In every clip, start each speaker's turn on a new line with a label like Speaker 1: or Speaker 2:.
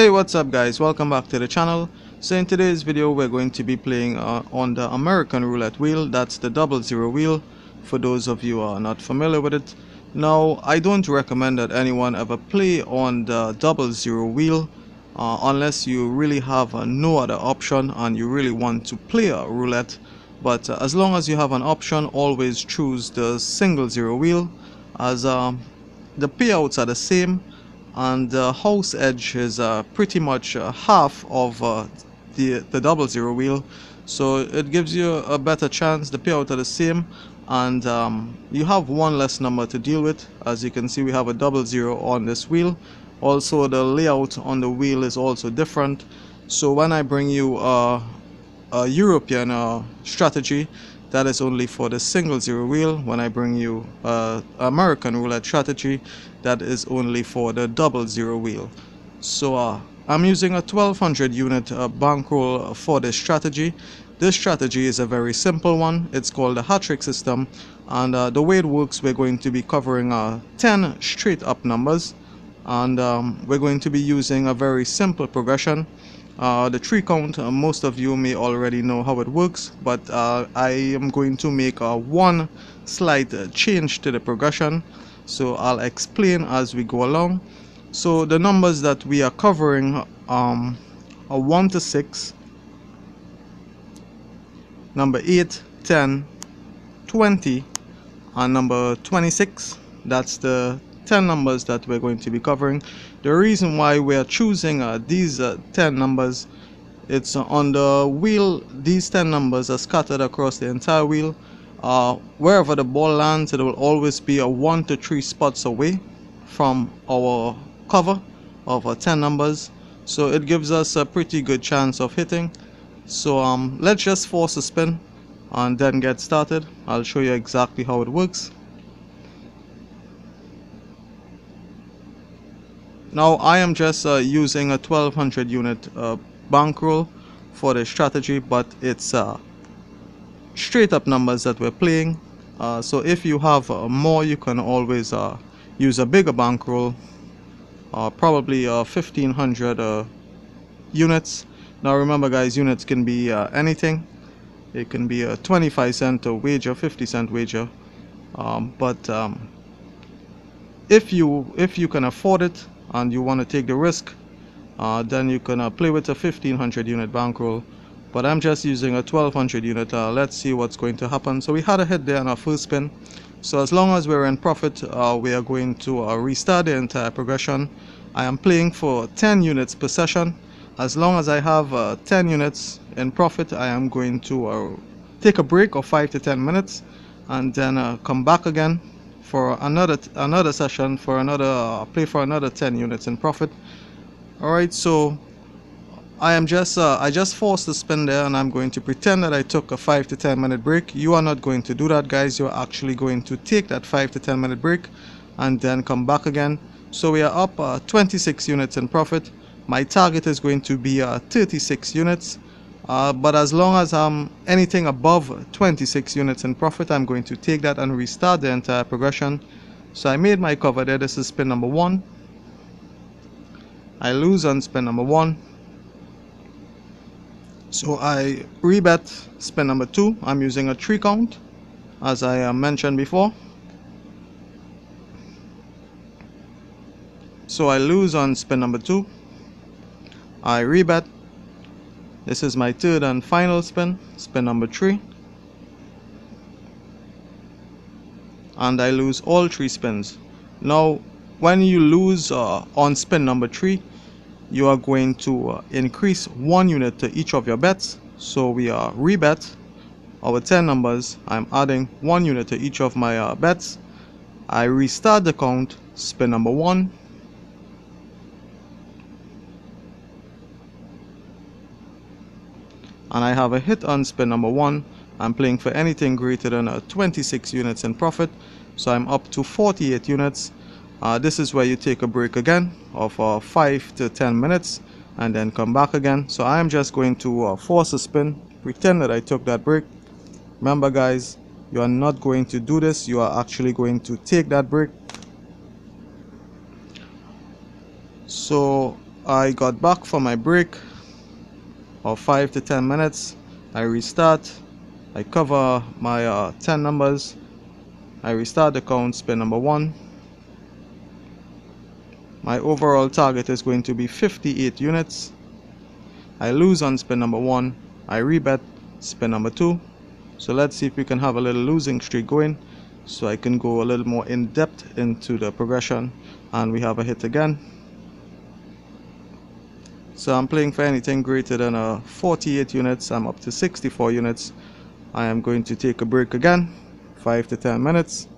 Speaker 1: Hey, what's up guys, welcome back to the channel. So in today's video we're going to be playing on the American roulette wheel. That's the 00 wheel, for those of you who are not familiar with it. Now I don't recommend that anyone ever play on the 00 wheel unless you really have no other option and you really want to play a roulette. But as long as you have an option, always choose the single zero wheel, as the payouts are the same and the house edge is pretty much half of the 00 wheel, so it gives you a better chance. The payout are the same, and you have one less number to deal with. As you can see, we have a 00 on this wheel. Also, the layout on the wheel is also different. So when I bring you a European strategy, that is only for the single zero wheel. When I bring you American roulette strategy, that is only for the 00 wheel. So I'm using a 1200 unit bankroll for this strategy. This strategy is a very simple one. It's called the hat trick system, and the way it works, we're going to be covering 10 straight up numbers, and we're going to be using a very simple progression. The three count, most of you may already know how it works, but I am going to make one slight change to the progression, so I'll explain as we go along. So the numbers that we are covering are 1 to 6, number 8, 10, 20, and number 26. That's the 10 numbers that we're going to be covering. The reason why we are choosing these 10 numbers, it's on the wheel. These 10 numbers are scattered across the entire wheel. Wherever the ball lands, it will always be a 1 to 3 spots away from our cover of 10 numbers, so it gives us a pretty good chance of hitting. So let's just force a spin and then get started. I'll show you exactly how it works. Now I am just using a 1200 unit bankroll for the strategy, but it's straight up numbers that we're playing. So if you have more, you can always use a bigger bankroll, probably 1500 units. Now remember guys, units can be anything. It can be a 25-cent wager, 50-cent wager, but if you can afford it and you want to take the risk, then you can play with a 1500 unit bankroll, but I'm just using a 1200 unit. Let's see what's going to happen. So we had a hit there on our first spin, so as long as we're in profit, we are going to restart the entire progression. I am playing for 10 units per session. As long as I have 10 units in profit, I am going to take a break of 5 to 10 minutes and then come back again for another session, for another play for another 10 units in profit. Alright, so I just forced the spin there, and I'm going to pretend that I took a 5 to 10 minute break. You are not going to do that guys. You're actually going to take that 5 to 10 minute break and then come back again. So we are up 26 units in profit. My target is going to be 36 units, but as long as I'm anything above 26 units in profit, I'm going to take that and restart the entire progression. So I made my cover there. This is spin number 1. I lose on spin number 1, so I rebet spin number 2. I'm using a 3 count, as I mentioned before. So I lose on spin number 2. I rebet. This is my third and final spin, spin number 3, and I lose all 3 spins. Now when you lose on spin number 3, you are going to increase 1 unit to each of your bets. So we are rebet our 10 numbers. I'm adding 1 unit to each of my bets. I restart the count, spin number 1, and I have a hit on spin number 1. I'm playing for anything greater than 26 units in profit, so I'm up to 48 units. This is where you take a break again of 5 to 10 minutes and then come back again. So I'm just going to force a spin, pretend that I took that break. Remember guys, you are not going to do this. You are actually going to take that break. So I got back from my break of 5 to 10 minutes. I restart, I cover my 10 numbers, I restart the count, spin number 1. My overall target is going to be 58 units. I lose on spin number 1, I rebet, spin number 2. So let's see if we can have a little losing streak going, so I can go a little more in depth into the progression. And we have a hit again. So I'm playing for anything greater than 48 units. I'm up to 64 units. I am going to take a break again, 5 to 10 minutes.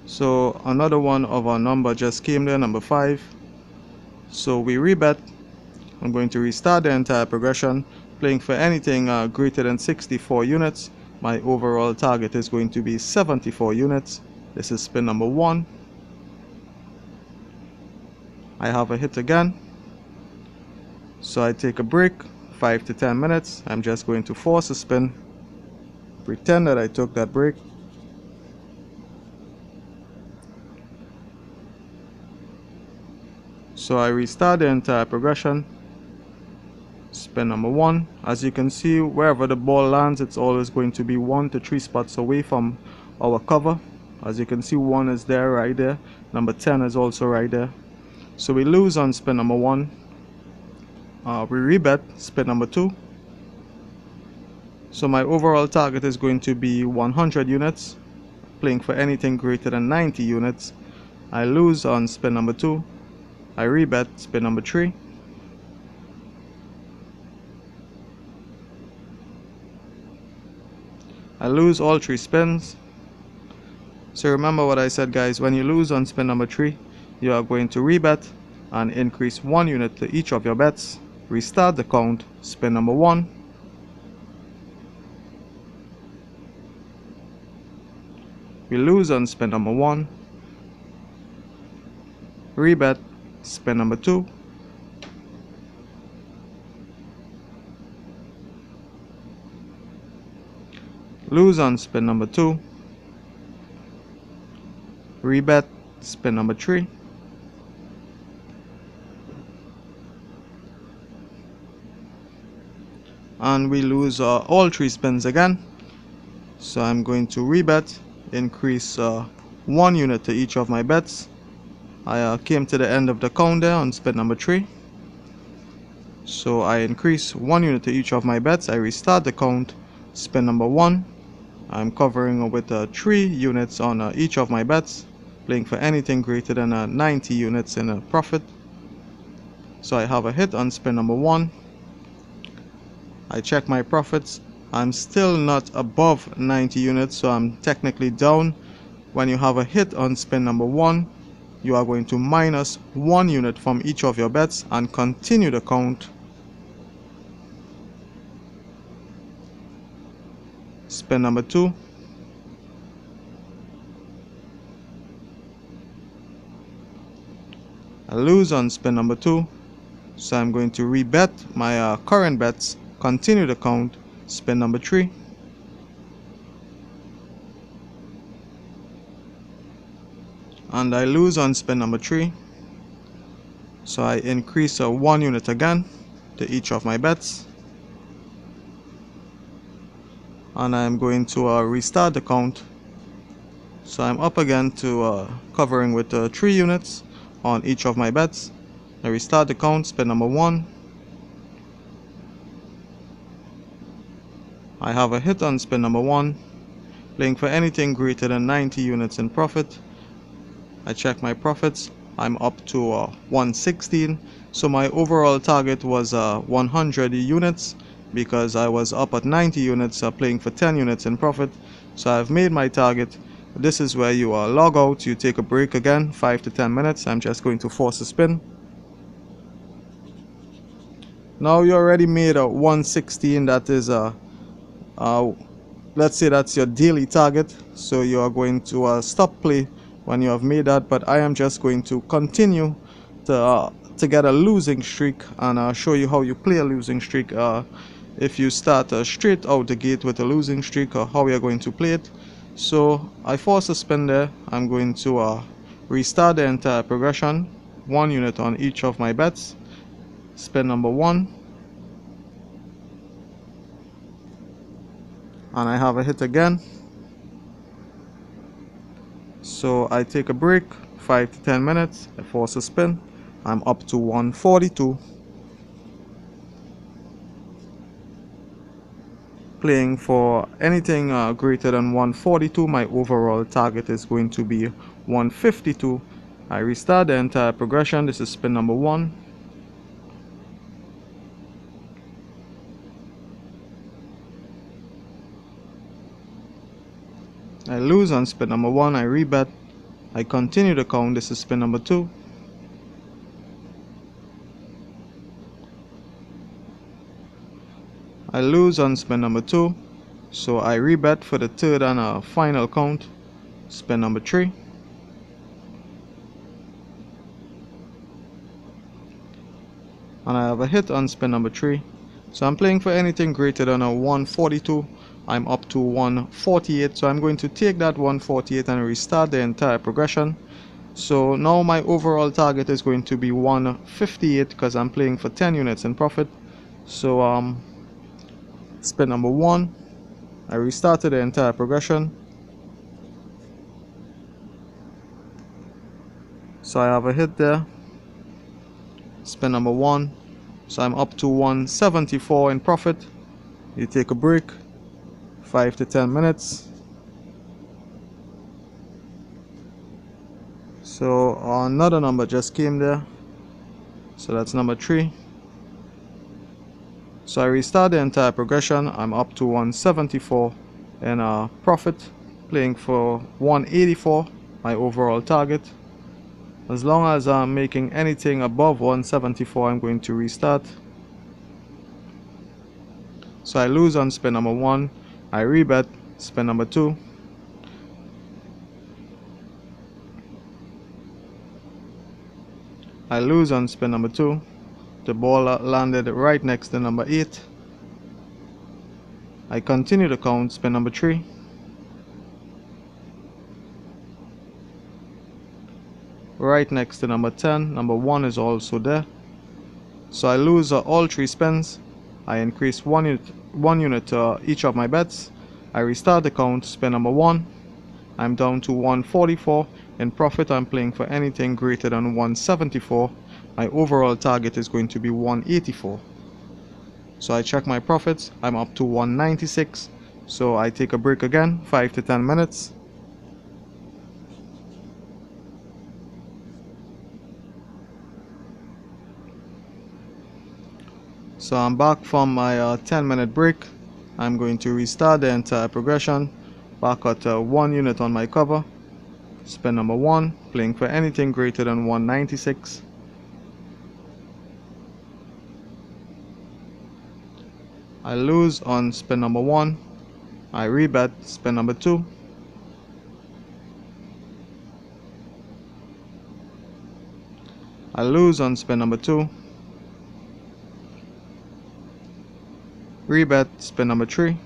Speaker 1: So another one of our number just came there, number 5. So we rebet. I'm going to restart the entire progression, playing for anything greater than 64 units. My overall target is going to be 74 units. This is spin number 1. I have a hit again. So I take a break, 5 to 10 minutes. I'm just going to force a spin, pretend that I took that break. So I restart the entire progression, spin number 1. As you can see, wherever the ball lands, it's always going to be 1 to 3 spots away from our cover. As you can see, 1 is there, right there. Number 10 is also right there. So we lose on spin number 1. We rebet, spin number 2. So my overall target is going to be 100 units, playing for anything greater than 90 units. I lose on spin number 2. I rebet, spin number 3. I lose all 3 spins. So remember what I said, guys, when you lose on spin number 3, you are going to rebet and increase 1 unit to each of your bets. Restart the count, spin number 1. We lose on spin number 1. Rebet, spin number 2. Lose on spin number 2. Rebet, spin number 3. And we lose all 3 spins again. So I'm going to rebet, increase 1 unit to each of my bets. I came to the end of the count there on spin number 3. So I increase 1 unit to each of my bets. I restart the count, spin number 1. I'm covering with 3 units on each of my bets, playing for anything greater than 90 units in a profit. So I have a hit on spin number 1. I check my profits. I'm still not above 90 units, so I'm technically down. When you have a hit on spin number 1, you are going to minus 1 unit from each of your bets and continue the count. Spin number 2. I lose on spin number 2, so I'm going to rebet my current bets, continue the count, spin number 3. And I lose on spin number 3, so I increase 1 unit again to each of my bets. And I'm going to restart the count. So I'm up again to covering with 3 units on each of my bets. I restart the count, spin number 1. I have a hit on spin number 1, playing for anything greater than 90 units in profit. I check my profits. I'm up to 116. So my overall target was 100 units, because I was up at 90 units, playing for 10 units in profit. So I've made my target. This is where you log out, you take a break again, 5 to 10 minutes. I'm just going to force a spin. Now you already made a 116. That is let's say that's your daily target. So you are going to stop play when you have made that, but I am just going to continue to get a losing streak and show you how you play a losing streak. If you start straight out the gate with a losing streak, how we are going to play it. So I force a spin there. I'm going to restart the entire progression, 1 unit on each of my bets. Spin number 1, and I have a hit again. So I take a break, 5 to 10 minutes. I force a spin. I'm up to 142. Playing for anything greater than 142. My overall target is going to be 152. I restart the entire progression. This is spin number 1. I lose on spin number 1. I rebet. I continue the count. This is spin number 2. I lose on spin number 2. So I rebet for the third and final count. Spin number 3. And I have a hit on spin number 3. So I'm playing for anything greater than a 142. I'm up to 148, so I'm going to take that 148 and restart the entire progression. So now my overall target is going to be 158 because I'm playing for 10 units in profit. So spin number 1, I restarted the entire progression. So I have a hit there. Spin number 1, so I'm up to 174 in profit. You take a break, 5 to 10 minutes. So another number just came there, so that's number 3. So I restart the entire progression. I'm up to 174 in profit, playing for 184, my overall target. As long as I'm making anything above 174, I'm going to restart. So I lose on spin number 1. I rebet spin number 2. I lose on spin number 2. The ball landed right next to number 8. I continue the count, spin number 3. Right next to number 10. Number 1 is also there. So I lose all 3 spins. I increase 1 unit to each of my bets. I restart the count, spin number 1. I'm down to 144. In profit, I'm playing for anything greater than 174. My overall target is going to be 184. So I check my profits. I'm up to 196. So I take a break again, 5 to 10 minutes. So I'm back from my 10-minute break. I'm going to restart the entire progression. Back at 1 unit on my cover. Spin number 1, playing for anything greater than 196. I lose on spin number 1. I rebet spin number 2. I lose on spin number 2. Rebet spin number 3.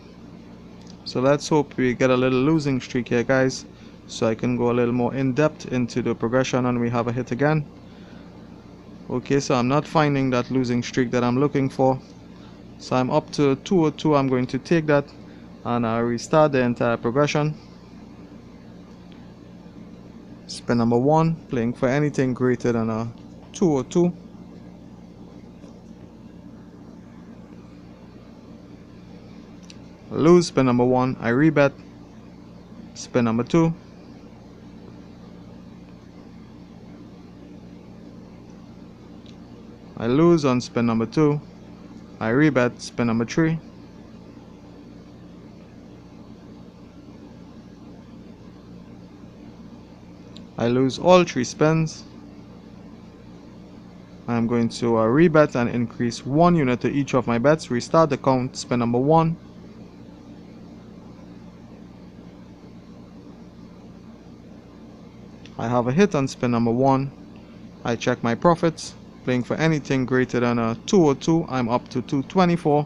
Speaker 1: So let's hope we get a little losing streak here, guys, so I can go a little more in depth into the progression and we have a hit again. Okay, so I'm not finding that losing streak that I'm looking for. So I'm up to 202. I'm going to take that and restart the entire progression. Spin number 1, playing for anything greater than 202. Lose spin number 1. I rebet spin number 2. I lose on spin number 2. I rebet spin number 3. I lose all 3 spins. I'm going to rebet and increase 1 unit to each of my bets. Restart the count, spin number 1. I have a hit on spin number 1. I check my profits. Playing for anything greater than 202. I'm up to 224.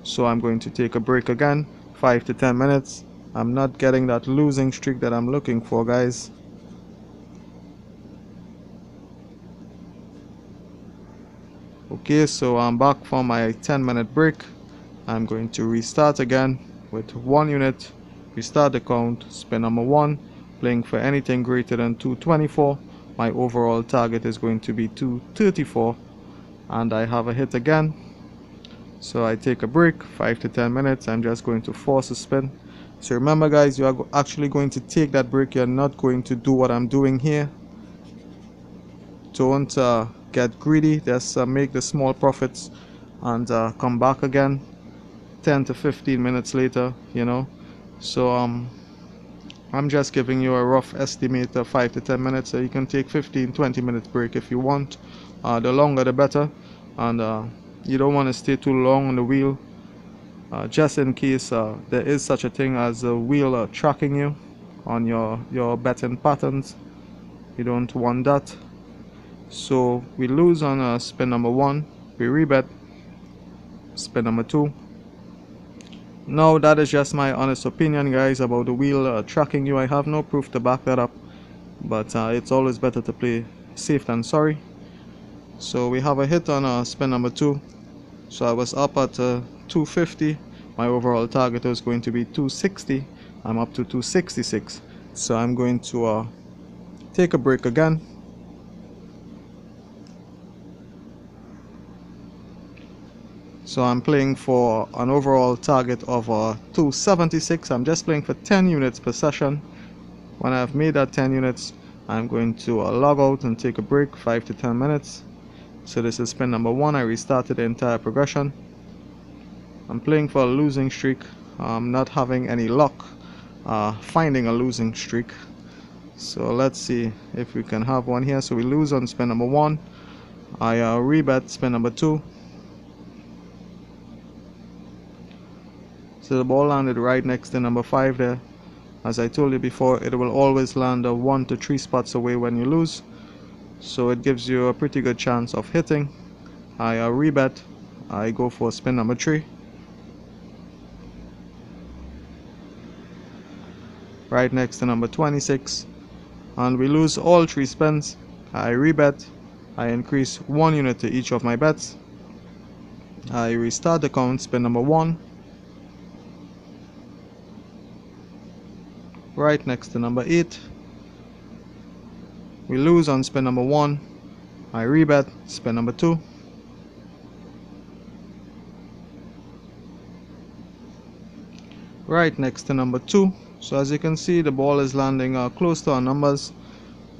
Speaker 1: So I'm going to take a break again, 5 to 10 minutes. I'm not getting that losing streak that I'm looking for, guys. Okay, so I'm back from my 10-minute break. I'm going to restart again with 1 unit, restart the count, spin number 1, playing for anything greater than 224. My overall target is going to be 234, and I have a hit again. So I take a break, 5 to 10 minutes. I'm just going to force a spin. So remember, guys, you are actually going to take that break. You're not going to do what I'm doing here. Don't get greedy. Just make the small profits and come back again 10 to 15 minutes later, you know. So I'm just giving you a rough estimate of 5 to 10 minutes. So you can take 15-20 minutes break if you want. The longer the better, and you don't want to stay too long on the wheel, just in case there is such a thing as a wheel tracking you on your betting patterns. You don't want that. So we lose on spin number 1, we rebet spin number 2. Now that is just my honest opinion, guys, about the wheel tracking you. I have no proof to back that up, but it's always better to play safe than sorry. So we have a hit on spin number 2. So I was up at 250. My overall target was going to be 260. I'm up to 266. So I'm going to take a break again. So I'm playing for an overall target of 276. I'm just playing for 10 units per session. When I've made that 10 units, I'm going to log out and take a break, 5 to 10 minutes. So this is spin number 1. I restarted the entire progression. I'm playing for a losing streak. I'm not having any luck finding a losing streak. So let's see if we can have one here. So we lose on spin number 1. I rebet spin number 2. So the ball landed right next to number 5 there. As I told you before, it will always land 1 to 3 spots away when you lose. So it gives you a pretty good chance of hitting. I rebet. I go for spin number 3. Right next to number 26. And we lose all 3 spins. I rebet. I increase 1 unit to each of my bets. I restart the count, spin number 1. Right next to number 8. We lose on spin number 1. I rebet spin number 2. Right next to number 2. So as you can see, the ball is landing close to our numbers.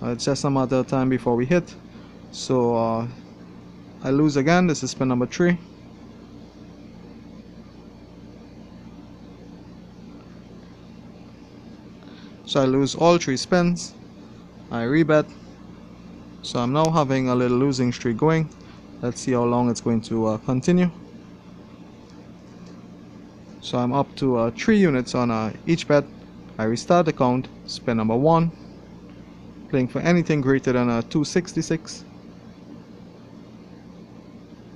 Speaker 1: It's just a matter of time before we hit. So I lose again. This is spin number 3. So I lose all 3 spins. I rebet. So I'm now having a little losing streak going. Let's see how long it's going to continue. So I'm up to 3 units on each bet. I restart the count, spin number 1, playing for anything greater than 266.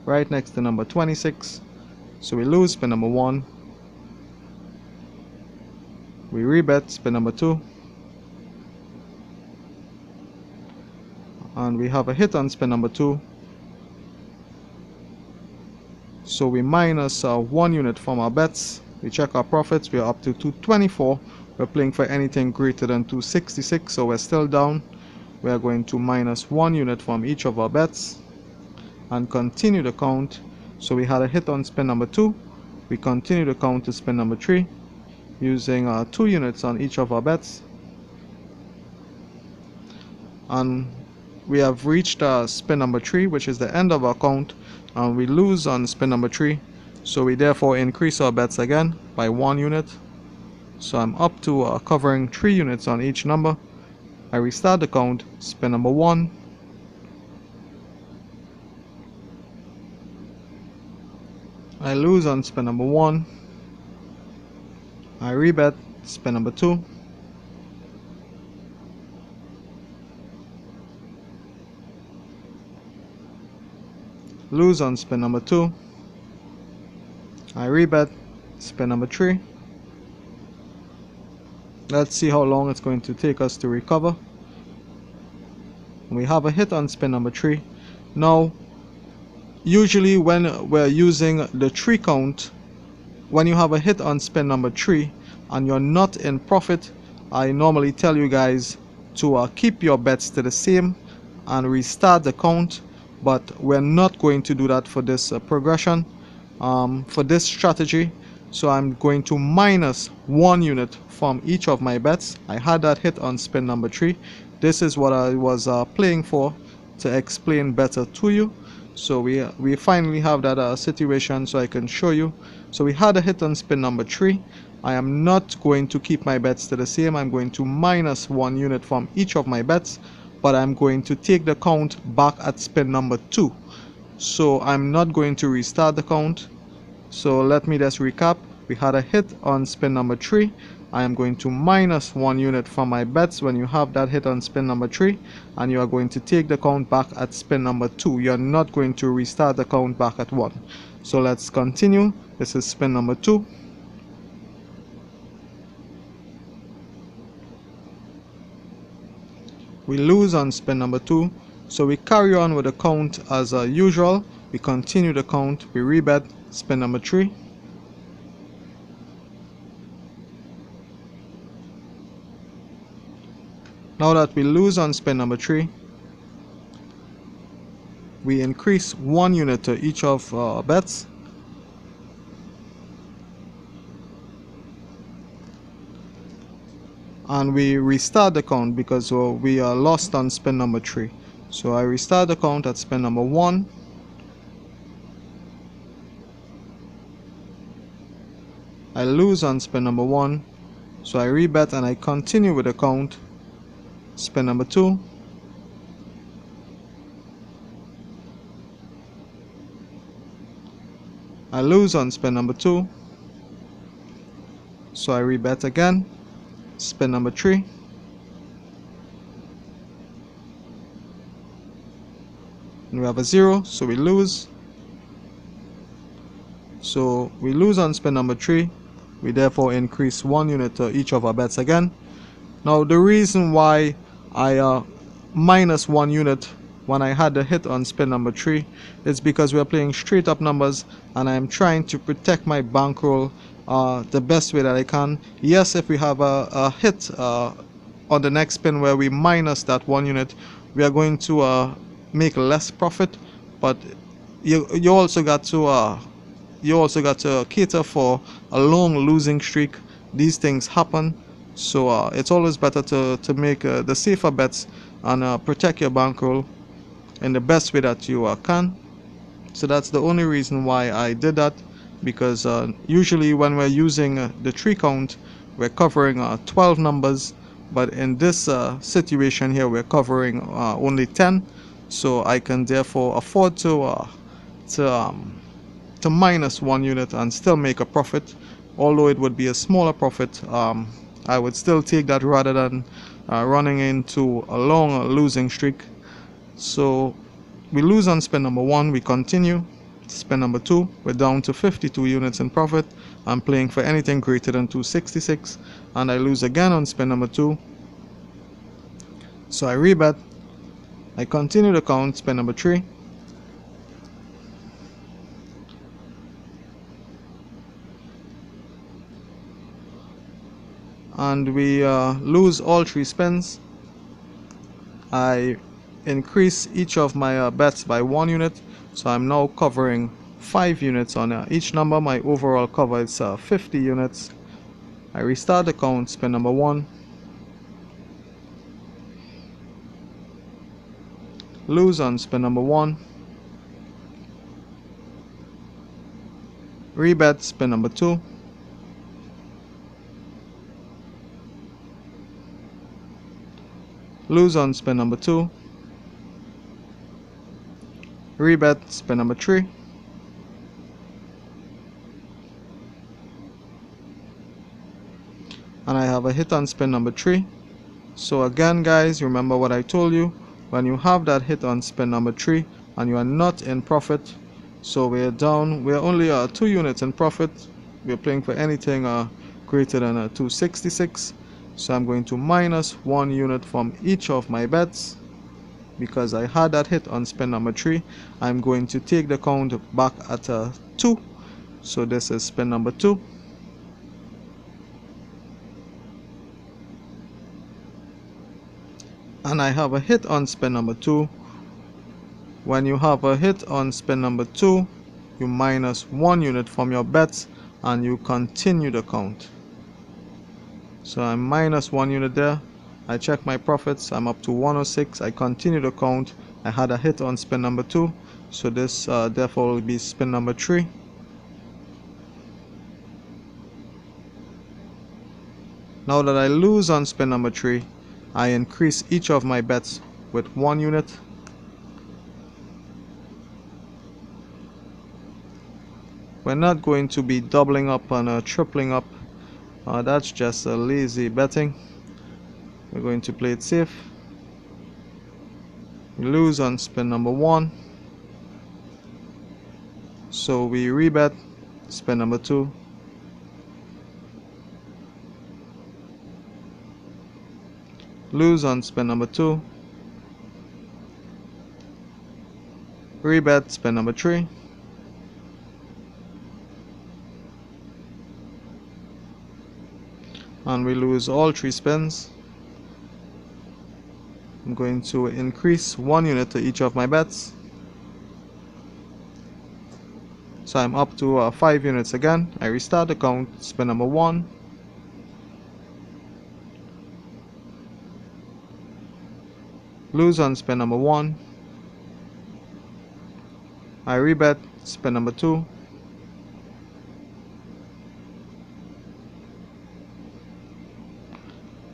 Speaker 1: Right next to number 26. So we lose spin number 1. We rebet spin number 2. And we have a hit on spin number 2. So we minus 1 unit from our bets. We check our profits. We are up to 224. We're playing for anything greater than 266, so we're still down. We are going to minus 1 unit from each of our bets and continue the count. So we had a hit on spin number 2. We continue the count to spin number 3 using 2 units on each of our bets. And we have reached spin number 3, which is the end of our count, and we lose on spin number 3. So we therefore increase our bets again by 1 unit. So I'm up to covering 3 units on each number. I restart the count, spin number 1. I lose on spin number 1. I rebet spin number 2. Lose on spin number 2. I rebet spin number 3. Let's see how long it's going to take us to recover. We have a hit on spin number 3. Now, usually when we're using the 3 count, when you have a hit on spin number 3 and you're not in profit, I normally tell you guys to keep your bets to the same and restart the count, but we're not going to do that for this progression, for this strategy. So I'm going to minus 1 unit from each of my bets. I had that hit on spin number 3. This is what I was playing for, to explain better to you. So we finally have that situation, so I can show you. So we had a hit on spin number 3. I am not going to keep my bets to the same. I'm going to minus 1 unit from each of my bets, but I'm going to take the count back at spin number 2. So I'm not going to restart the count. So let me just recap. We had a hit on spin number 3. I am going to minus 1 unit from my bets when you have that hit on spin number 3, and you are going to take the count back at spin number 2. You're not going to restart the count back at 1. So let's continue. This is spin number 2. We lose on spin number 2, so we carry on with the count as usual. We continue the count. We rebet spin number 3. Now that we lose on spin number 3, we increase 1 unit to each of our bets. And we restart the count because we are lost on spin number 3. So I restart the count at spin number 1. I lose on spin number 1. So I rebet and I continue with the count. Spin number 2. I lose on spin number 2. So I rebet again. Spin number 3. And we have a 0, so we lose. So we lose on spin number 3. We therefore increase 1 unit to each of our bets again. Now the reason why I minus 1 unit when I had the hit on spin number 3 is because we are playing straight up numbers and I am trying to protect my bankroll the best way that I can. Yes, if we have a hit on the next spin where we minus that 1 unit, we are going to make less profit, but you also got to cater for a long losing streak. These things happen, so it's always better to make the safer bets and protect your bankroll in the best way that you can. So that's the only reason why I did that, because usually when we're using the 3 count, we're covering 12 numbers, but in this situation here we're covering only 10. So I can therefore afford to minus 1 unit and still make a profit. Although it would be a smaller profit, I would still take that rather than running into a long losing streak. So we lose on spin number 1. We continue. Spin number 2, we're down to 52 units in profit. I'm playing for anything greater than 266, and I lose again on spin number 2. So I rebet. I continue the count. Spin number 3. And we lose all 3 spins. I increase each of my bets by 1 unit, so I'm now covering 5 units on each number. My overall cover is 50 units. I restart the count. Spin number 1. Lose on spin number 1. Rebet spin number 2. Lose on spin number 2. Rebet spin number 3. And I have a hit on spin number 3. So again guys, remember what I told you. When you have that hit on spin number 3 and you are not in profit, so we're down, we're only 2 units in profit. We're playing for anything greater than 266. So I'm going to minus 1 unit from each of my bets. Because I had that hit on spin number 3, I'm going to take the count back at 2. So this is spin number 2. And I have a hit on spin number 2. When you have a hit on spin number 2, you minus 1 unit from your bets and you continue the count. So I'm minus 1 unit there. I check my profits, I'm up to 106. I continue the count. I had a hit on spin number 2, so this therefore will be spin number 3. Now that I lose on spin number 3, I increase each of my bets with 1 unit. We're not going to be doubling up and tripling up. That's just a lazy betting. We're going to play it safe. We lose on spin number 1, so we rebet spin number 2. Lose on spin number 2. Rebet spin number 3. And we lose all 3 spins. I'm going to increase 1 unit to each of my bets. So I'm up to 5 units again. I restart the count, spin number 1. Lose on spin number 1. I rebet spin number 2.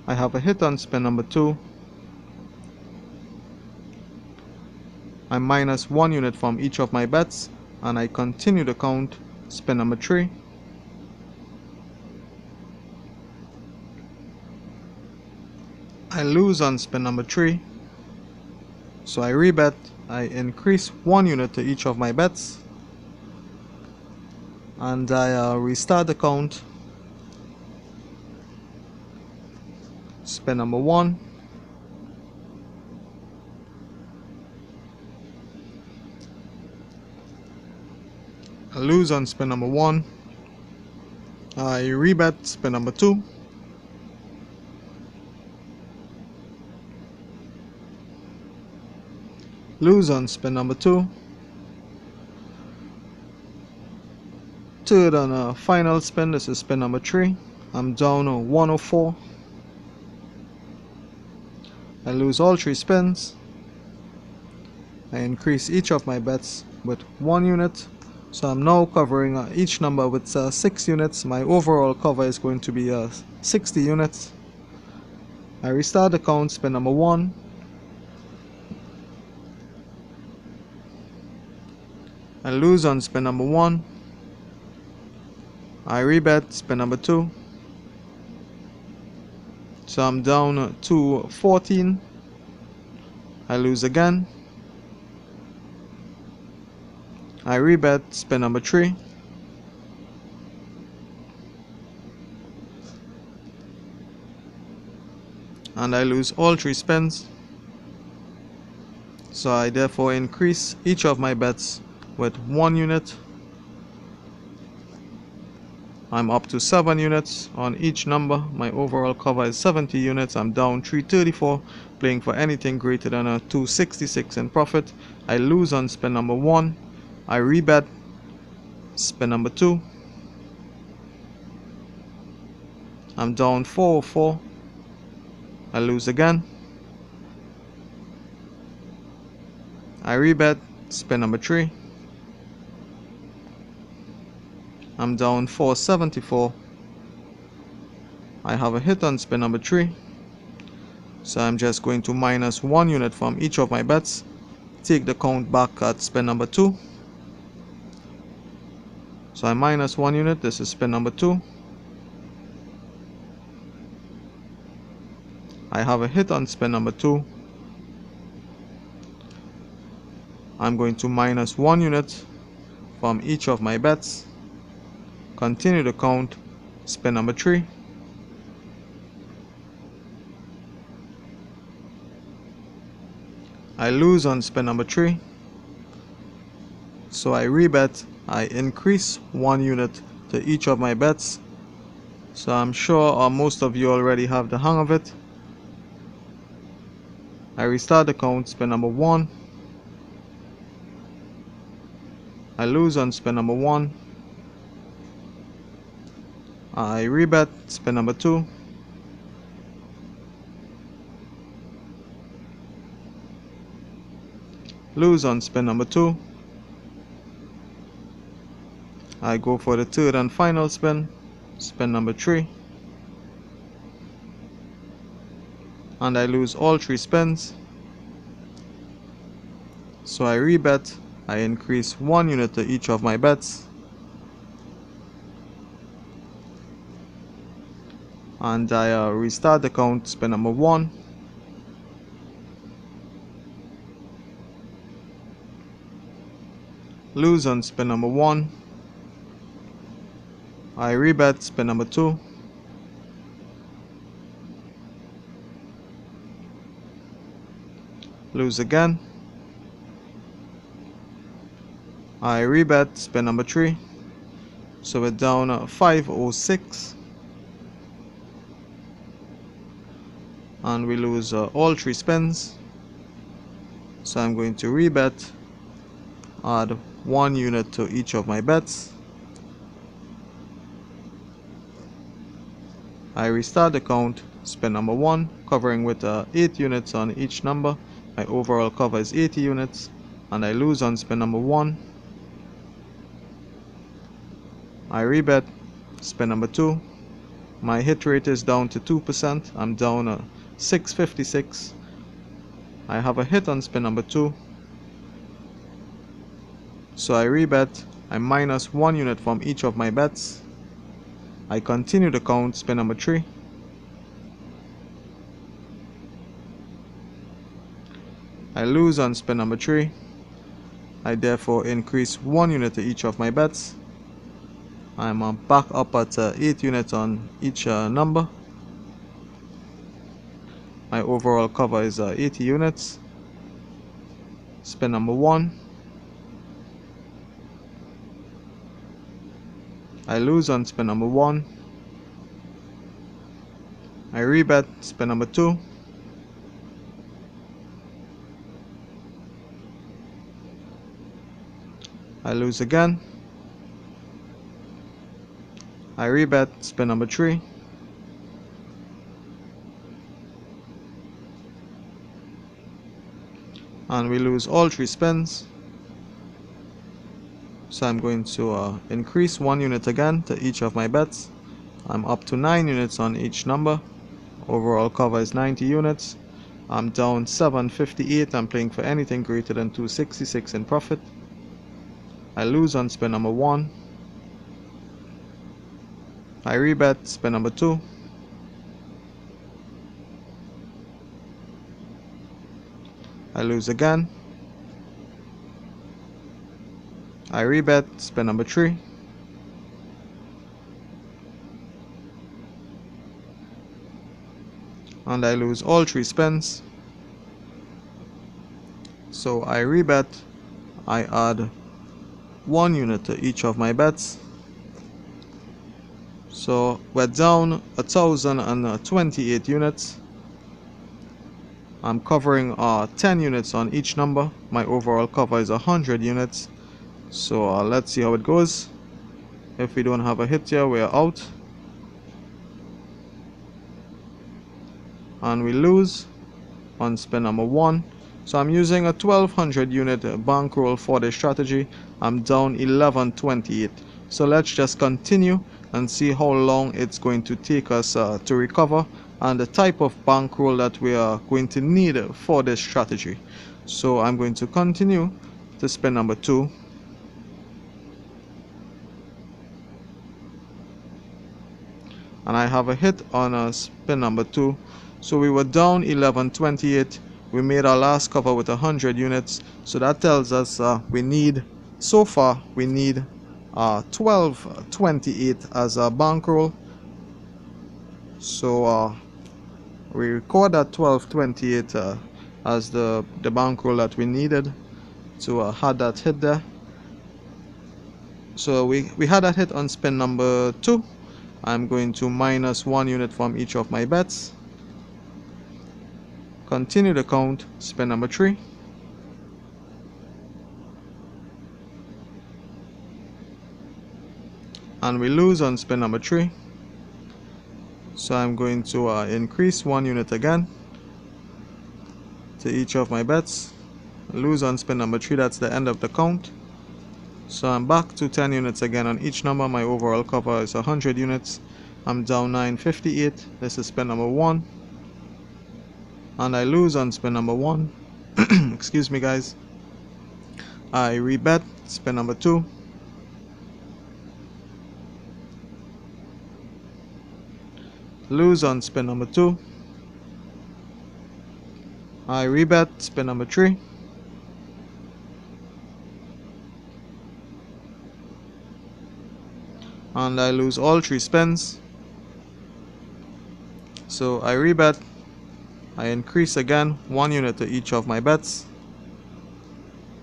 Speaker 1: I have a hit on spin number 2. I minus 1 unit from each of my bets and I continue the count, spin number 3. I lose on spin number 3, so I rebet. I increase 1 unit to each of my bets and I restart the count, spin number 1. I lose on spin number 1. I rebet spin number 2. Lose on spin number 2. Third and final spin, this is spin number 3. I'm down 104. I lose all 3 spins. I increase each of my bets with 1 unit. So I'm now covering each number with 6 units. My overall cover is going to be 60 units. I restart the count, spin number 1. I lose on spin number 1. I rebet spin number 2. So I'm down to 14. I lose again. I rebet spin number 3. And I lose all 3 spins. So I therefore increase each of my bets with 1 unit. I'm up to 7 units on each number. My overall cover is 70 units. I'm down 334, playing for anything greater than a 266 in profit. I lose on spin number 1. I rebet spin number 2. I'm down 404. I lose again. I rebet spin number 3. I'm down 474. I have a hit on spin number 3. So I'm just going to minus 1 unit from each of my bets. Take the count back at spin number 2. So I minus 1 unit. This is spin number 2. I have a hit on spin number 2. I'm going to minus 1 unit from each of my bets. Continue the count, spin number 3. I lose on spin number 3. So I rebet. I increase 1 unit to each of my bets. So I'm sure most of you already have the hang of it. I restart the count, spin number 1. I lose on spin number 1. I rebet, spin number 2. Lose on spin number 2. I go for the third and final spin, spin number 3. And I lose all 3 spins. So I rebet. I increase 1 unit to each of my bets. And I restart the count, spin number 1. Lose on spin number 1. I rebet, spin number 2. Lose again. I rebet, spin number 3. So we're down 506. And we lose all 3 spins. So I'm going to rebet, add 1 unit to each of my bets. I restart the count, spin number 1, covering with 8 units on each number. My overall cover is 80 units, and I lose on spin number 1. I rebet, spin number 2. My hit rate is down to 2%. I'm down 656. I have a hit on spin number 2. So I rebet. I minus 1 unit from each of my bets. I continue the count, spin number 3. I lose on spin number 3. I therefore increase 1 unit to each of my bets. I'm back up at 8 units on each number. My overall cover is 80 units. Spin number 1. I lose on spin number 1. I rebet, spin number 2. I lose again. I rebet, spin number 3. And we lose all 3 spins. So I'm going to increase 1 unit again to each of my bets. I'm up to 9 units on each number. Overall cover is 90 units. I'm down 758. I'm playing for anything greater than 266 in profit. I lose on spin number 1. I rebet, spin number 2. I lose again. I rebet, spin number 3. And I lose all 3 spins. So I rebet. I add 1 unit to each of my bets. So we're down 1,028 units. I'm covering 10 units on each number. My overall cover is 100 units. So let's see how it goes. If we don't have a hit here, we're out. And we lose on spin number 1. So I'm using a 1200 unit bankroll for this strategy. I'm down 1128. So let's just continue and see how long it's going to take us to recover, and the type of bankroll that we are going to need for this strategy. So I'm going to continue to spin number 2. And I have a hit on spin number 2. So we were down 1128. We made our last cover with 100 units. So that tells us we need 1228 as a bankroll. So we record that 1228 as the bankroll that we needed to had that hit there. So we had that hit on spin number 2. I'm going to minus 1 unit from each of my bets. Continue the count, spin number 3. And we lose on spin number 3. So I'm going to increase 1 unit again to each of my bets. Lose on spin number 3, that's the end of the count. So I'm back to 10 units again on each number. My overall cover is 100 units. I'm down 958. This is spin number 1. And I lose on spin number 1. Excuse me, guys. I rebet spin number 2. Lose on spin number 2. I rebet spin number 3. And I lose all 3 spins. So I rebet. I increase again 1 unit to each of my bets,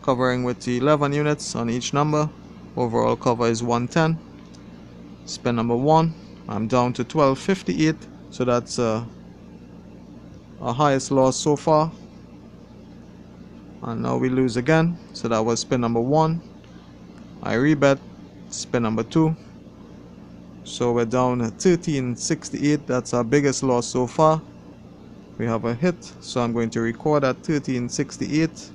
Speaker 1: covering with 11 units on each number. Overall cover is 110. Spin number 1. I'm down to 1258. So that's our highest loss so far. And now we lose again. So that was spin number 1. I rebet spin number 2. So we're down 1368. That's our biggest loss so far. We have a hit, so I'm going to record at 1368.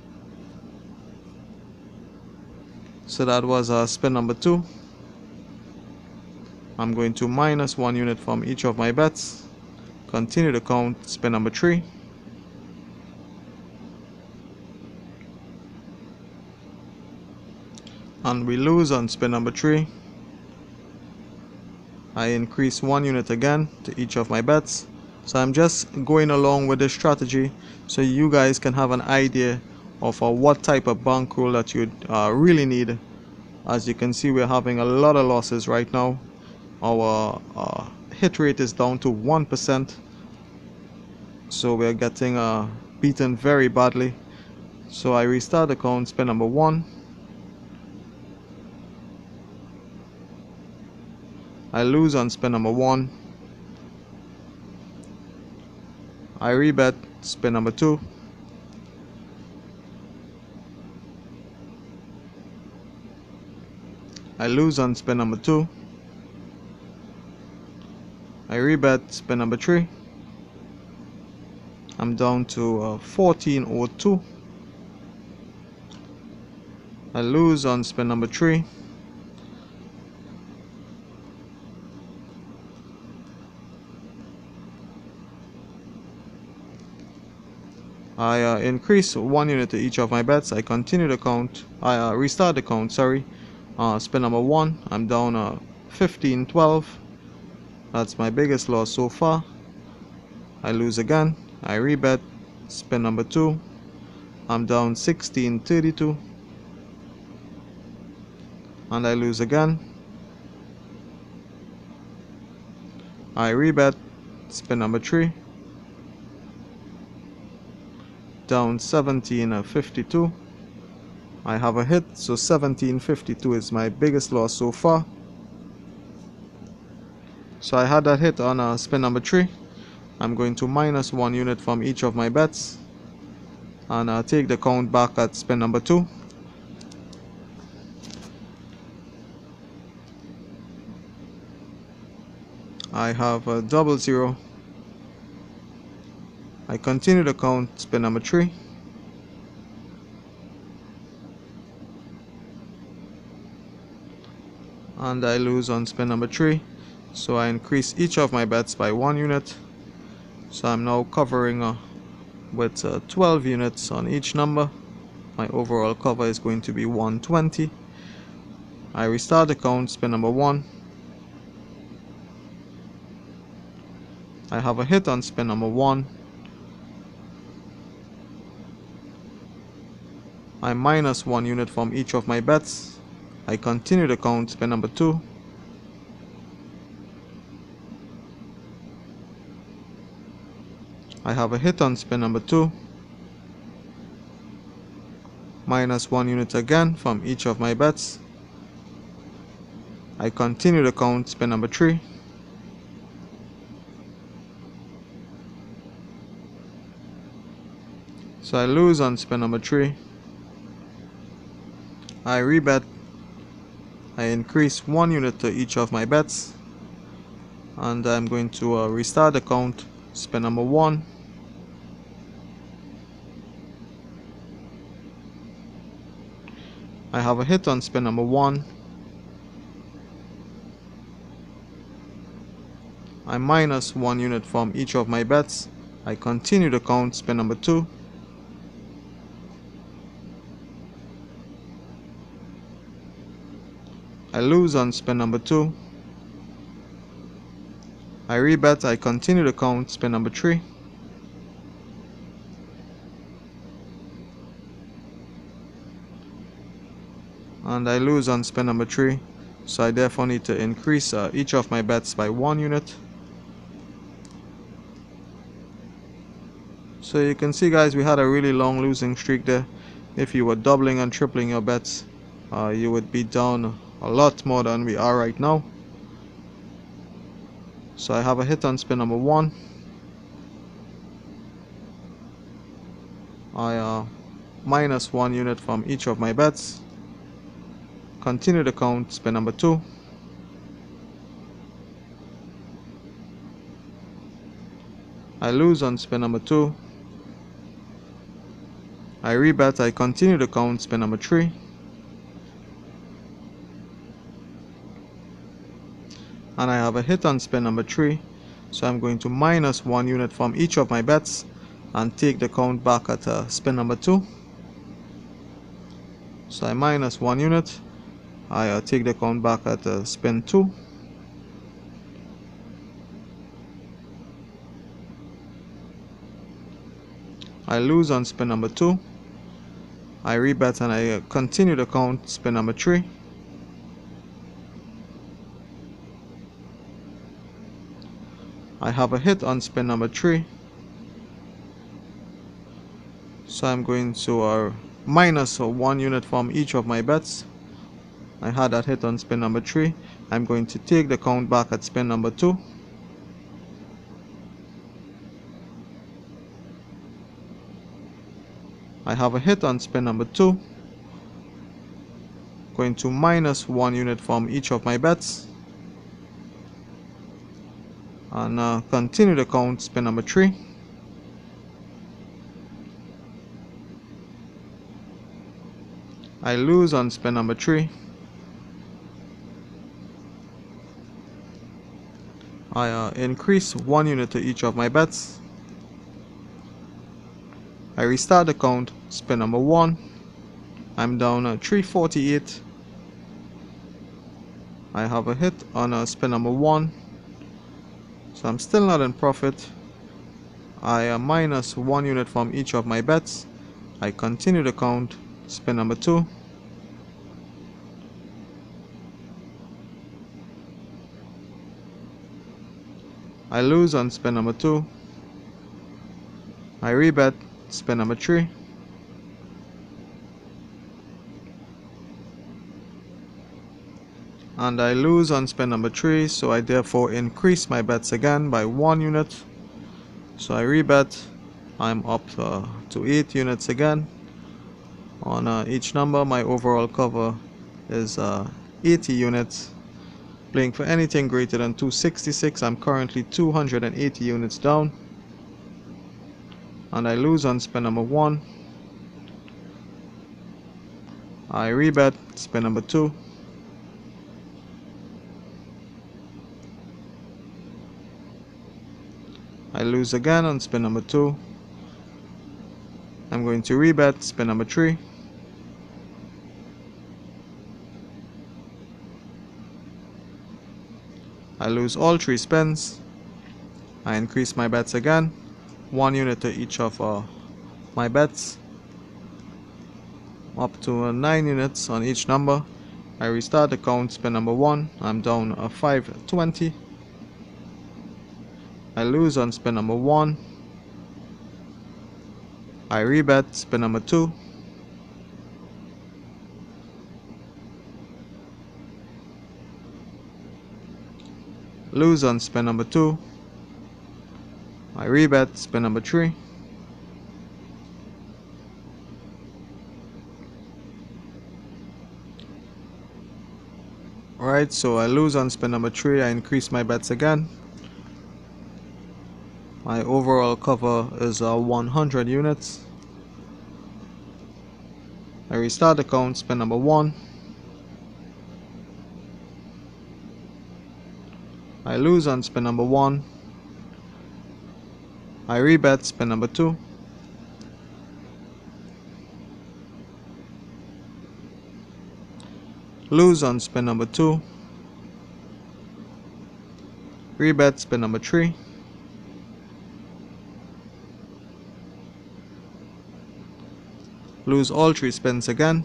Speaker 1: So that was spin number 2. I'm going to minus 1 unit from each of my bets. Continue the count, spin number 3. And we lose on spin number 3. I increase 1 unit again to each of my bets. So I'm just going along with this strategy so you guys can have an idea of what type of bankroll that you really need. As you can see, we're having a lot of losses right now. Our hit rate is down to 1%. So we're getting beaten very badly. So I restart the count, spin number 1. I lose on spin number 1. I rebet spin number 2. I lose on spin number 2. I rebet spin number 3. I'm down to 1402. I lose on spin number 3. I increase 1 unit to each of my bets. I continue the count. I restart the count, sorry. Spin number 1. I'm down 1512. That's my biggest loss so far. I lose again. I rebet spin number 2. I'm down 1632. And I lose again. I rebet spin number 3. Down 1752. I have a hit, so 1752 is my biggest loss so far. So I had that hit on spin number 3. I'm going to minus 1 unit from each of my bets and take the count back at spin number 2. I have a 00. I continue the count, spin number 3. And I lose on spin number 3. So I increase each of my bets by 1 unit. So I'm now covering with 12 units on each number. My overall cover is going to be 120. I restart the count, spin number 1. I have a hit on spin number 1. I minus 1 unit from each of my bets. I continue the count, spin number 2. I have a hit on spin number 2. minus 1 unit again from each of my bets. I continue the count, spin number 3. So I lose on spin number 3. I rebet. I increase 1 unit to each of my bets. And I'm going to restart the count, spin number 1. I have a hit on spin number 1. I minus 1 unit from each of my bets. I continue the count, spin number 2. I lose on spin number 2. I rebet. I continue the count, spin number 3. And I lose on spin number 3. So I therefore need to increase each of my bets by 1 unit. So you can see, guys, we had a really long losing streak there. If you were doubling and tripling your bets, you would be down a lot more than we are right now. So I have a hit on spin number 1. I minus 1 unit from each of my bets. Continue the count, spin number 2. I lose on spin number 2. I rebet. I continue the count, spin number 3. And I have a hit on spin number 3. So I'm going to minus 1 unit from each of my bets and take the count back at spin number 2. So I minus 1 unit. I take the count back at spin 2. I lose on spin number 2. I rebet and I continue the count, spin number 3. I have a hit on spin number 3. So I'm going to minus 1 unit from each of my bets. I had that hit on spin number 3. I'm going to take the count back at spin number 2. I have a hit on spin number 2. Going to minus 1 unit from each of my bets. And continue the count, spin number 3. I lose on spin number 3. I increase 1 unit to each of my bets. I restart the count, spin number 1. I'm down 348. I have a hit on spin number 1. So I'm still not in profit. I minus 1 unit from each of my bets. I continue the count, spin number 2. I lose on spin number 2. I rebet, spin number 3. And I lose on spin number 3, so I therefore increase my bets again by 1 unit. So I rebet. I'm up to 8 units again. On each number, my overall cover is 80 units. Playing for anything greater than 266, I'm currently 280 units down. And I lose on spin number 1. I rebet, spin number 2. I lose again on spin number 2. I'm going to rebet, spin number 3. I lose all 3 spins. I increase my bets again, 1 unit to each of my bets, up to 9 units on each number. I restart the count, spin number 1. I'm down 520. I lose on spin number 1. I rebet, spin number 2. lose on spin number 2. I rebet spin number 3. Alright, so I lose on spin number 3. I increase my bets again. My overall cover is 100 units. I restart the count, spin number 1. I lose on spin number 1. I rebet spin number 2. Lose on spin number 2. Rebet spin number 3. Lose all 3 spins again.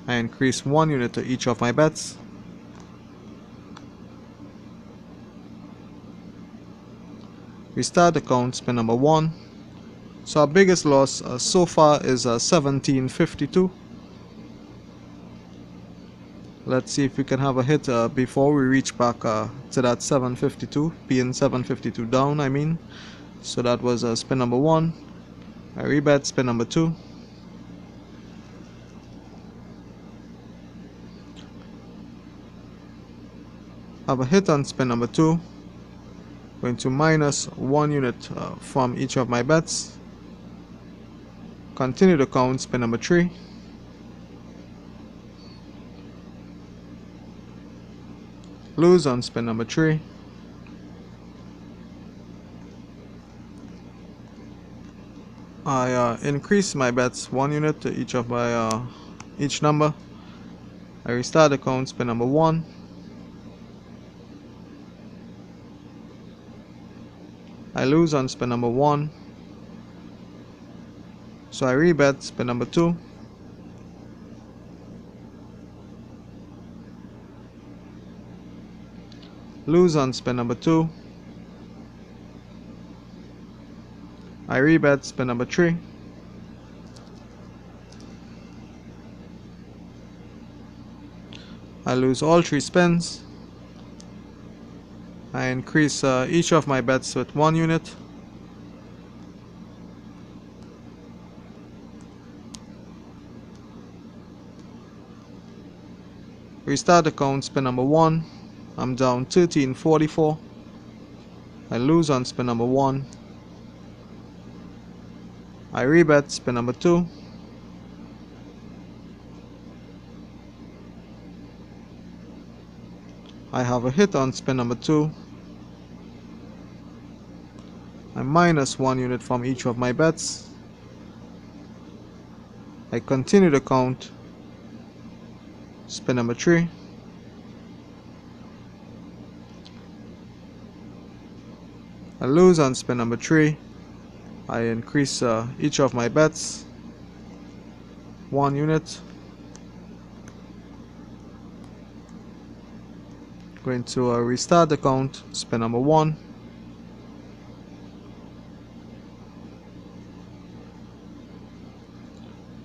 Speaker 1: I increase 1 unit to each of my bets. Restart the count, spin number 1. So our biggest loss so far is 1752. Let's see if we can have a hit before we reach back to that 752, being 752 down, I mean. So that was spin number 1. I rebet spin number 2. Have a hit on spin number 2. Going to minus 1 unit from each of my bets. Continue the count, spin number 3. Lose on spin number 3. I increase my bets 1 unit to each of my each number. I restart the count, spin number 1. I lose on spin number 1. So I rebet spin number 2. Lose on spin number 2. I rebet spin number 3. I lose all 3 spins. I increase each of my bets with 1 unit. Restart the count, spin number 1. I'm down 1344. I lose on spin number 1. I rebet spin number 2. I have a hit on spin number 2. I minus 1 unit from each of my bets. I continue the count, spin number 3. I lose on spin number 3. I increase each of my bets 1 unit. Going to restart the count, spin number 1.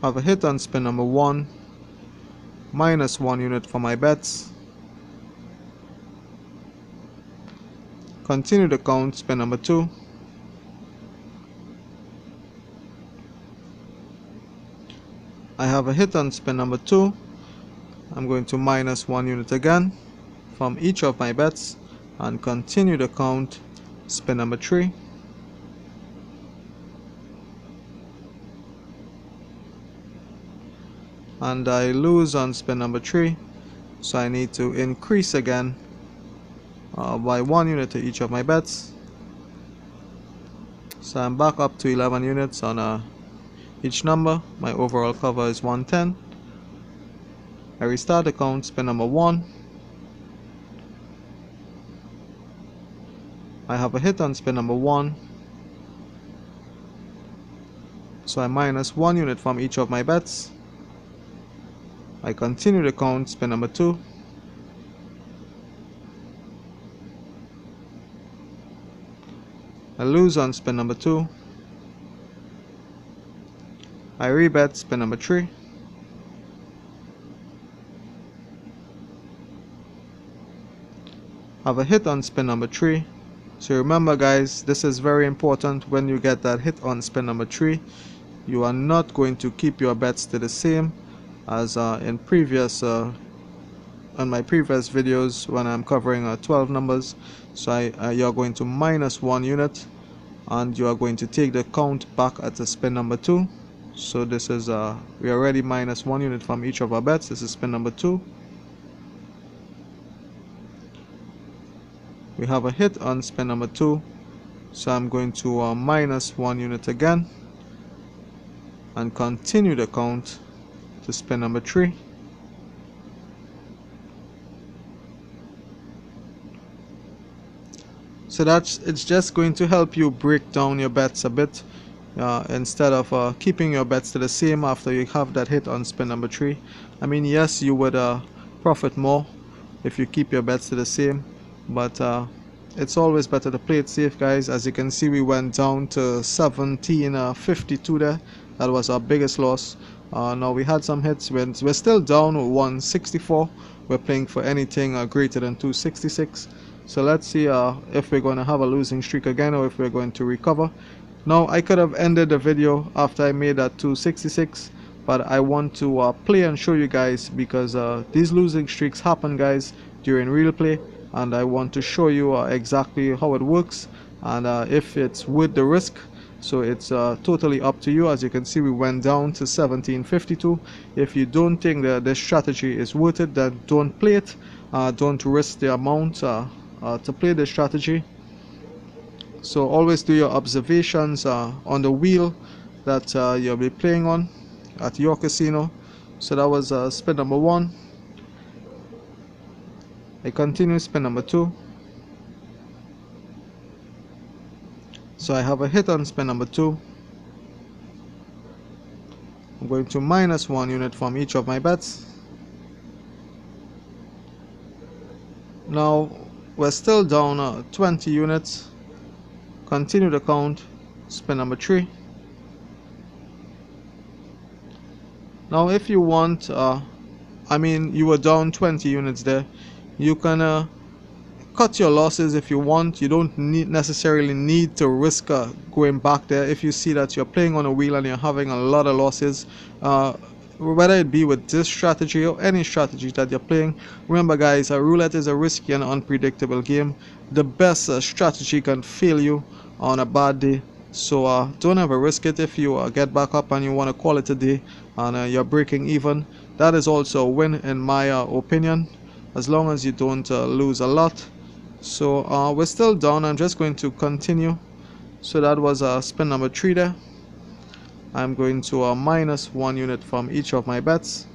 Speaker 1: Have a hit on spin number 1. Minus 1 unit for my bets. Continue the count, spin number 2. I have a hit on spin number 2. I'm going to minus 1 unit again from each of my bets and continue the count, spin number 3. And I lose on spin number 3, so I need to increase again by 1 unit to each of my bets. So I'm back up to 11 units on each number. My overall cover is 110. I restart the count, spin number 1. I have a hit on spin number 1, so I minus 1 unit from each of my bets. I continue the count, spin number 2. I lose on spin number 2. I rebet spin number 3. have a hit on spin number 3. So remember guys, this is very important. When you get that hit on spin number 3, you are not going to keep your bets to the same as in my previous videos when I'm covering 12 numbers. So you're going to minus 1 unit, and you are going to take the count back at the spin number 2. So this is we already minus 1 unit from each of our bets. This is spin number 2. We have a hit on spin number 2, so I'm going to minus 1 unit again and continue the count to spin number 3. So it's just going to help you break down your bets a bit instead of keeping your bets to the same after you have that hit on spin number 3. I mean, yes, you would profit more if you keep your bets to the same, but it's always better to play it safe, guys. As you can see, we went down to 17.52 there. That was our biggest loss. Now we had some hits. We're still down 164. We're playing for anything greater than 266. So let's see if we're going to have a losing streak again, or if we're going to recover. Now I could have ended the video after I made that 266, but I want to play and show you guys, because these losing streaks happen, guys, during real play, and I want to show you exactly how it works and if it's worth the risk. So it's totally up to you. As you can see, we went down to 17.52. If you don't think that this strategy is worth it, then don't play it. Don't risk the amount to play this strategy. So always do your observations on the wheel that you'll be playing on at your casino. So that was spin number 1. I continue spin number 2. So I have a hit on spin number 2. I'm going to minus 1 unit from each of my bets. Now we're still down 20 units. Continue the count, spin number 3. Now if you want, I mean, you were down 20 units there, you can cut your losses if you want. You don't necessarily need to risk going back there. If you see that you're playing on a wheel and you're having a lot of losses, whether it be with this strategy or any strategy that you're playing, remember guys, roulette is a risky and unpredictable game. The best strategy can fail you on a bad day, so don't ever risk it. If you get back up and you want to call it a day and you're breaking even, that is also a win in my opinion, as long as you don't lose a lot. So we're still down. I'm just going to continue. So that was spin number 3 there. I'm going to minus 1 unit from each of my bets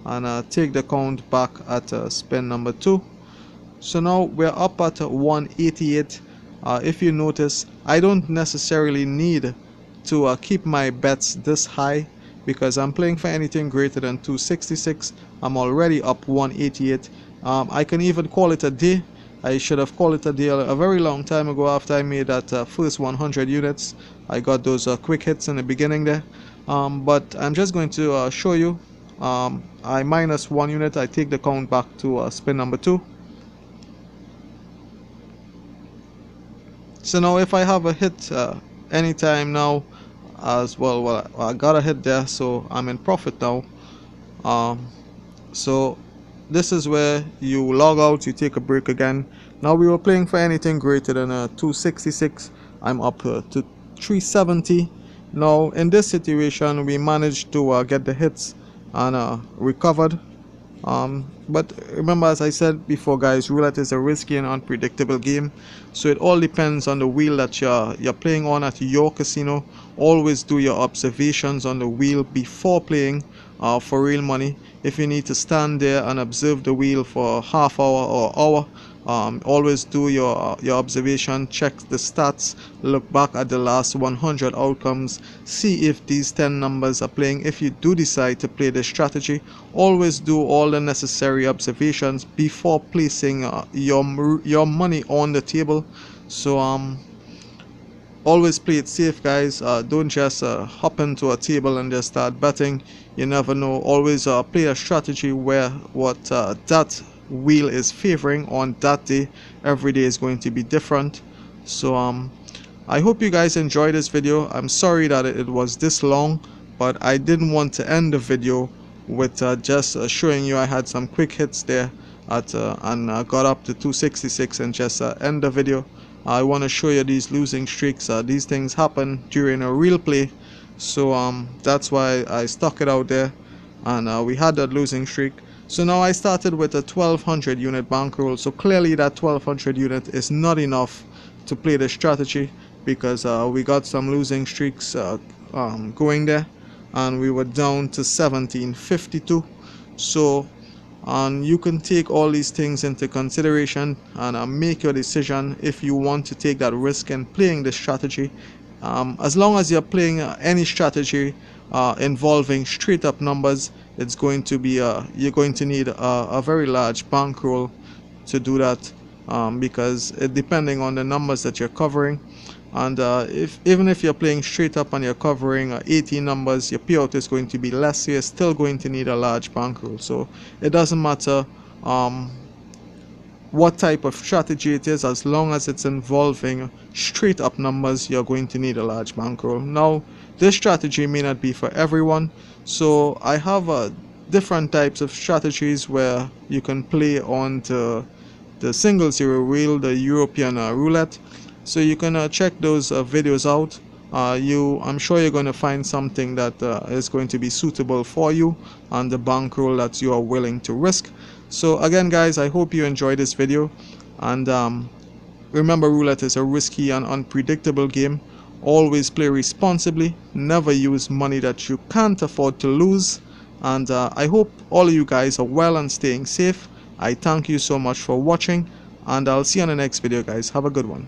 Speaker 1: and take the count back at spin number 2. So now we're up at 188. If you notice, I don't necessarily need to keep my bets this high, because I'm playing for anything greater than 266. I'm already up 188. I can even call it a day. I should have called it a day a very long time ago after I made that first 100 units. I got those quick hits in the beginning there. But I'm just going to show you. I minus 1 unit. I take the count back to spin number 2. So now if I have a hit anytime now as well, I got a hit there, so I'm in profit now. So this is where you log out, you take a break again. Now we were playing for anything greater than 266. I'm up to 370. Now in this situation we managed to get the hits and recovered. But remember, as I said before guys, roulette is a risky and unpredictable game, so it all depends on the wheel that you're playing on at your casino. Always do your observations on the wheel before playing for real money. If you need to stand there and observe the wheel for half hour or hour, always do your observation, check the stats, look back at the last 100 outcomes, see if these 10 numbers are playing. If you do decide to play this strategy, always do all the necessary observations before placing your money on the table. So always play it safe guys. Don't just hop into a table and just start betting. You never know. Always play a strategy where that wheel is favoring on that day. Every day is going to be different. So I hope you guys enjoyed this video. I'm sorry that it was this long, but I didn't want to end the video with just showing you I had some quick hits there and got up to 266 and just end the video. I want to show you these losing streaks. These things happen during a real play, so that's why I stuck it out there, and we had that losing streak. So now I started with a 1200 unit bankroll. So clearly that 1200 unit is not enough to play the strategy, because we got some losing streaks going there, and we were down to 1752. So you can take all these things into consideration and make your decision if you want to take that risk in playing the strategy. As long as you're playing any strategy involving straight up numbers, it's going to be you're going to need a very large bankroll to do that, because depending on the numbers that you're covering, and even if you're playing straight up and you're covering 18 numbers, your payout is going to be less, so you're still going to need a large bankroll. So it doesn't matter what type of strategy it is, as long as it's involving straight up numbers, you're going to need a large bankroll. Now this strategy may not be for everyone, so I have different types of strategies where you can play on the single zero wheel, the European roulette. So you can check those videos out. I'm sure you're going to find something that is going to be suitable for you and the bankroll that you are willing to risk. So again guys, I hope you enjoyed this video, and remember, roulette is a risky and unpredictable game. Always play responsibly, never use money that you can't afford to lose, and I hope all of you guys are well and staying safe. I thank you so much for watching, and I'll see you on the next video guys. Have a good one.